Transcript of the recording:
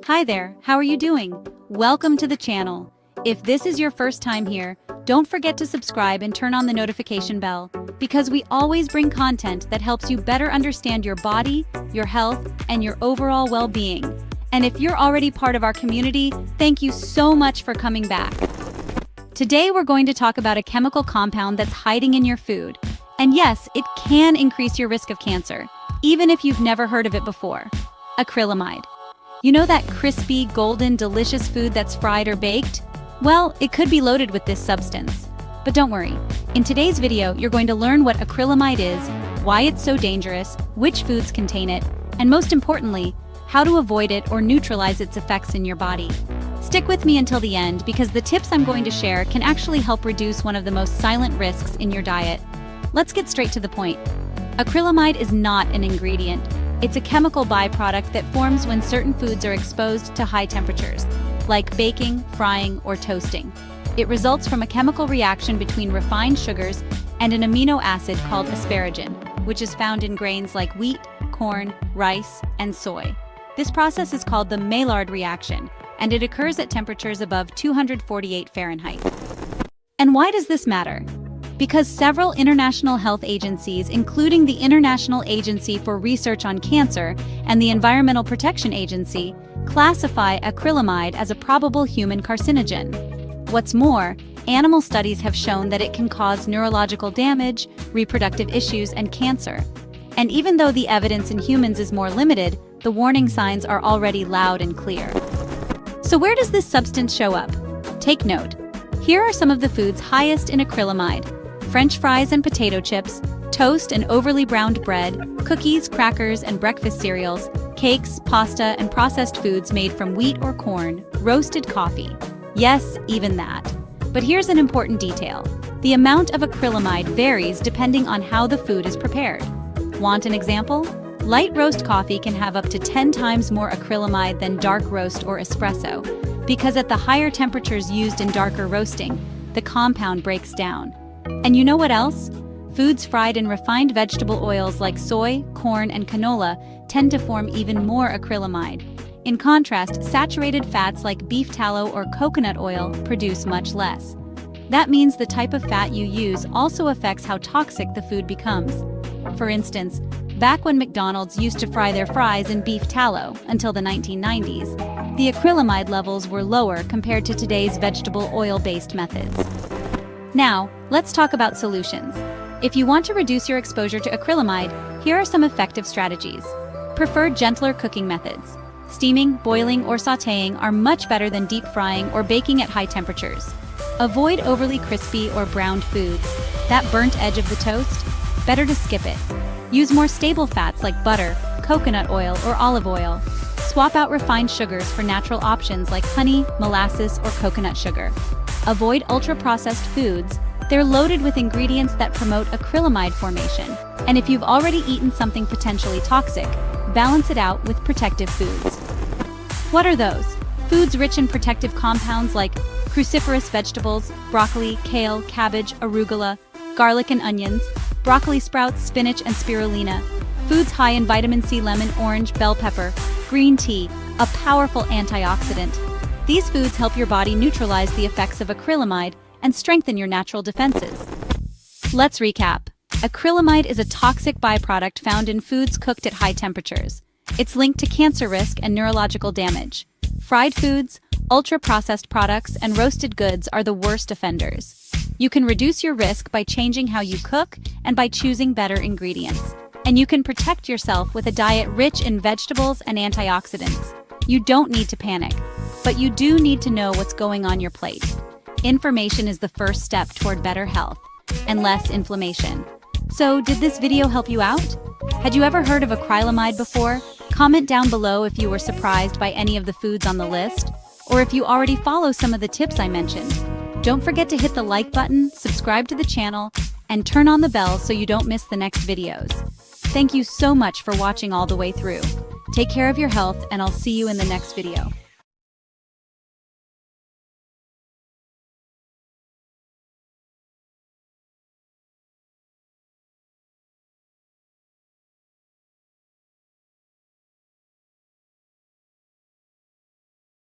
Hi there, how are you doing? Welcome to the channel. If this is your first time here, don't forget to subscribe and turn on the notification bell, because we always bring content that helps you better understand your body, your health, and your overall well-being. And if you're already part of our community, thank you so much for coming back. Today we're going to talk about a chemical compound that's hiding in your food. And yes, it can increase your risk of cancer, even if you've never heard of it before. Acrylamide. You know that crispy, golden, delicious food that's fried or baked? Well, it could be loaded with this substance. But don't worry. In today's video, you're going to learn what acrylamide is, why it's so dangerous, which foods contain it, and most importantly, how to avoid it or neutralize its effects in your body. Stick with me until the end because the tips I'm going to share can actually help reduce one of the most silent risks in your diet. Let's get straight to the point. Acrylamide is not an ingredient. It's a chemical byproduct that forms when certain foods are exposed to high temperatures, like baking, frying, or toasting. It results from a chemical reaction between refined sugars and an amino acid called asparagine, which is found in grains like wheat, corn, rice, and soy. This process is called the Maillard reaction, and it occurs at temperatures above 248 Fahrenheit. And why does this matter? Because several international health agencies, including the International Agency for Research on Cancer and the Environmental Protection Agency, classify acrylamide as a probable human carcinogen. What's more, animal studies have shown that it can cause neurological damage, reproductive issues, and cancer. And even though the evidence in humans is more limited, the warning signs are already loud and clear. So where does this substance show up? Take note. Here are some of the foods highest in acrylamide: French fries and potato chips, toast and overly browned bread, cookies, crackers, and breakfast cereals, cakes, pasta, and processed foods made from wheat or corn, roasted coffee. Yes, even that. But here's an important detail. The amount of acrylamide varies depending on how the food is prepared. Want an example? Light roast coffee can have up to 10 times more acrylamide than dark roast or espresso, because at the higher temperatures used in darker roasting, the compound breaks down. And you know what else? Foods fried in refined vegetable oils like soy, corn, and canola tend to form even more acrylamide. In contrast, saturated fats like beef tallow or coconut oil produce much less. That means the type of fat you use also affects how toxic the food becomes. For instance, back when McDonald's used to fry their fries in beef tallow until the 1990s, the acrylamide levels were lower compared to today's vegetable oil-based methods. Now, let's talk about solutions. If you want to reduce your exposure to acrylamide, here are some effective strategies. Prefer gentler cooking methods. Steaming, boiling, or sautéing are much better than deep frying or baking at high temperatures. Avoid overly crispy or browned foods. That burnt edge of the toast? Better to skip it. Use more stable fats like butter, coconut oil, or olive oil. Swap out refined sugars for natural options like honey, molasses, or coconut sugar. Avoid ultra-processed foods. They're loaded with ingredients that promote acrylamide formation. And if you've already eaten something potentially toxic, balance it out with protective foods. What are those? Foods rich in protective compounds like cruciferous vegetables, broccoli, kale, cabbage, arugula, garlic and onions, broccoli sprouts, spinach, and spirulina. Foods high in vitamin C, lemon, orange, bell pepper, green tea, a powerful antioxidant. These foods help your body neutralize the effects of acrylamide and strengthen your natural defenses. Let's recap. Acrylamide is a toxic byproduct found in foods cooked at high temperatures. It's linked to cancer risk and neurological damage. Fried foods, ultra-processed products, and roasted goods are the worst offenders. You can reduce your risk by changing how you cook and by choosing better ingredients. And you can protect yourself with a diet rich in vegetables and antioxidants. You don't need to panic, but you do need to know what's going on your plate. Information is the first step toward better health and less inflammation. So, did this video help you out? Had you ever heard of acrylamide before? Comment down below if you were surprised by any of the foods on the list, or if you already follow some of the tips I mentioned. Don't forget to hit the like button, subscribe to the channel, and turn on the bell so you don't miss the next videos. Thank you so much for watching all the way through. Take care of your health, and I'll see you in the next video.